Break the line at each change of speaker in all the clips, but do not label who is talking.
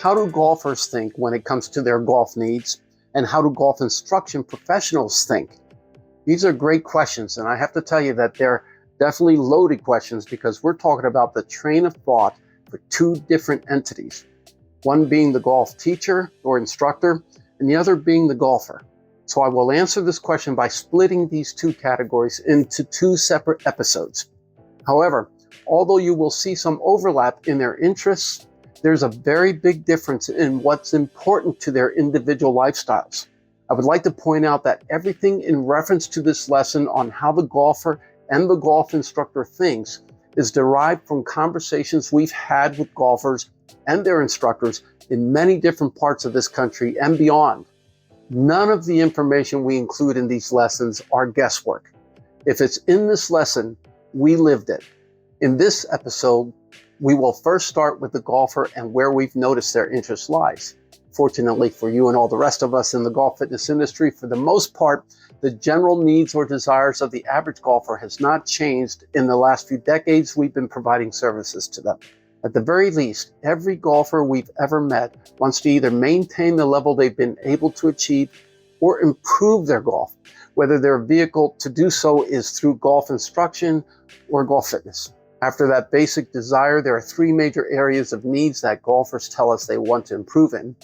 How do golfers think when it comes to their golf needs? And how do golf instruction professionals think? These are great questions, and I have to tell you that they're definitely loaded questions because we're talking about the train of thought for two different entities. One being the golf teacher or instructor, and the other being the golfer. So I will answer this question by splitting these two categories into two separate episodes. However, although you will see some overlap in their interests, there's a very big difference in what's important to their individual lifestyles. I would like to point out that everything in reference to this lesson on how the golfer and the golf instructor thinks is derived from conversations we've had with golfers and their instructors in many different parts of this country and beyond. None of the information we include in these lessons are guesswork. If it's in this lesson, we lived it. In this episode, we will first start with the golfer and where we've noticed their interest lies. Fortunately for you and all the rest of us in the golf fitness industry, for the most part, the general needs or desires of the average golfer has not changed in the last few decades we've been providing services to them. At the very least, every golfer we've ever met wants to either maintain the level they've been able to achieve or improve their golf, whether their vehicle to do so is through golf instruction or golf fitness. After that basic desire, there are three major areas of needs that golfers tell us they want to improve in.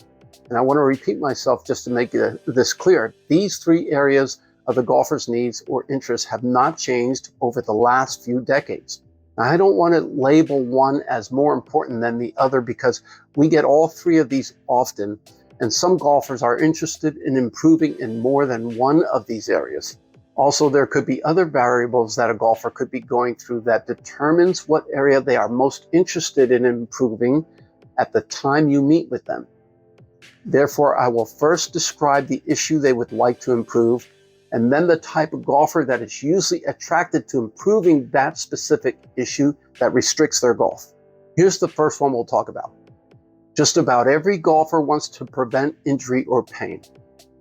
And I want to repeat myself just to make this clear. These three areas of the golfer's needs or interests have not changed over the last few decades. Now, I don't want to label one as more important than the other because we get all three of these often, and some golfers are interested in improving in more than one of these areas. Also, there could be other variables that a golfer could be going through that determines what area they are most interested in improving at the time you meet with them. Therefore, I will first describe the issue they would like to improve, and then the type of golfer that is usually attracted to improving that specific issue that restricts their golf. Here's the first one we'll talk about. Just about every golfer wants to prevent injury or pain.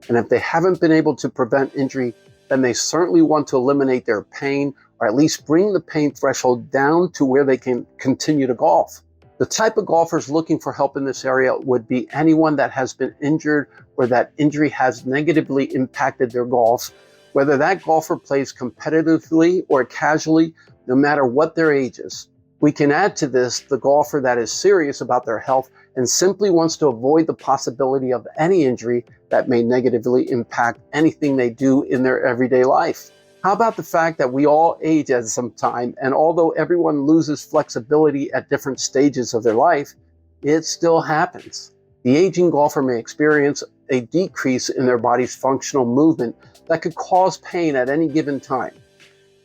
And if they haven't been able to prevent injury, then they certainly want to eliminate their pain or at least bring the pain threshold down to where they can continue to golf. The type of golfers looking for help in this area would be anyone that has been injured or that injury has negatively impacted their golf, whether that golfer plays competitively or casually, no matter what their age is. We can add to this the golfer that is serious about their health and simply wants to avoid the possibility of any injury that may negatively impact anything they do in their everyday life. How about the fact that we all age at some time, and although everyone loses flexibility at different stages of their life, it still happens. The aging golfer may experience a decrease in their body's functional movement that could cause pain at any given time.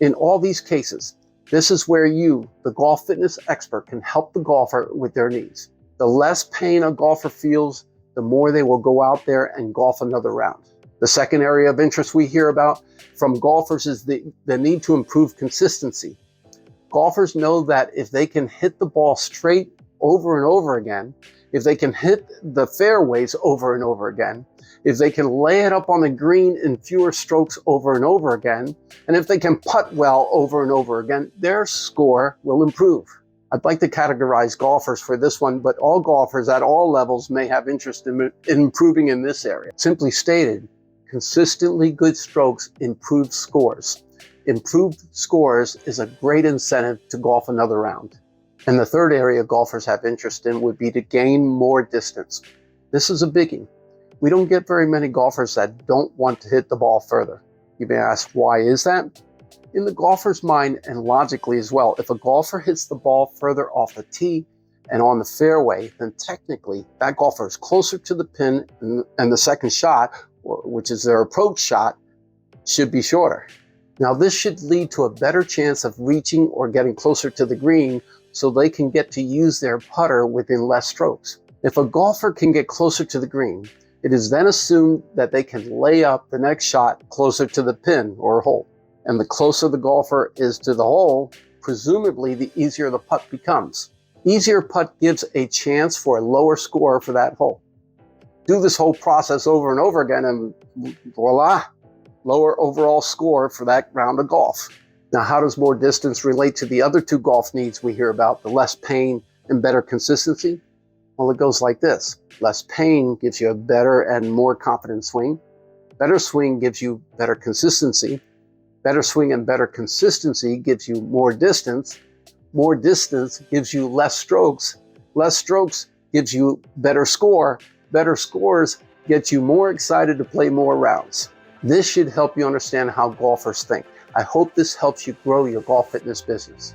In all these cases, this is where you, the golf fitness expert, can help the golfer with their needs. The less pain a golfer feels, the more they will go out there and golf another round. The second area of interest we hear about from golfers is the need to improve consistency. Golfers know that if they can hit the ball straight over and over again, if they can hit the fairways over and over again, if they can lay it up on the green in fewer strokes over and over again, and if they can putt well over and over again, their score will improve. I'd like to categorize golfers for this one, but all golfers at all levels may have interest in improving in this area. Simply stated, consistently good strokes improve scores. Improved scores is a great incentive to golf another round. And the third area golfers have interest in would be to gain more distance. This is a biggie. We don't get very many golfers that don't want to hit the ball further. You may ask, why is that? In the golfer's mind, and logically as well, if a golfer hits the ball further off the tee and on the fairway, then technically that golfer is closer to the pin, and the second shot, which is their approach shot, should be shorter. Now, this should lead to a better chance of reaching or getting closer to the green so they can get to use their putter within less strokes. If a golfer can get closer to the green, it is then assumed that they can lay up the next shot closer to the pin or hole. And the closer the golfer is to the hole, presumably the easier the putt becomes. Easier putt gives a chance for a lower score for that hole. Do this whole process over and over again and voila, lower overall score for that round of golf. Now, how does more distance relate to the other two golf needs we hear about, the less pain and better consistency? Well, it goes like this. Less pain gives you a better and more confident swing. Better swing gives you better consistency. Better swing and better consistency gives you more distance. More distance gives you less strokes. Less strokes gives you better score. Better scores get you more excited to play more rounds. This should help you understand how golfers think. I hope this helps you grow your golf fitness business.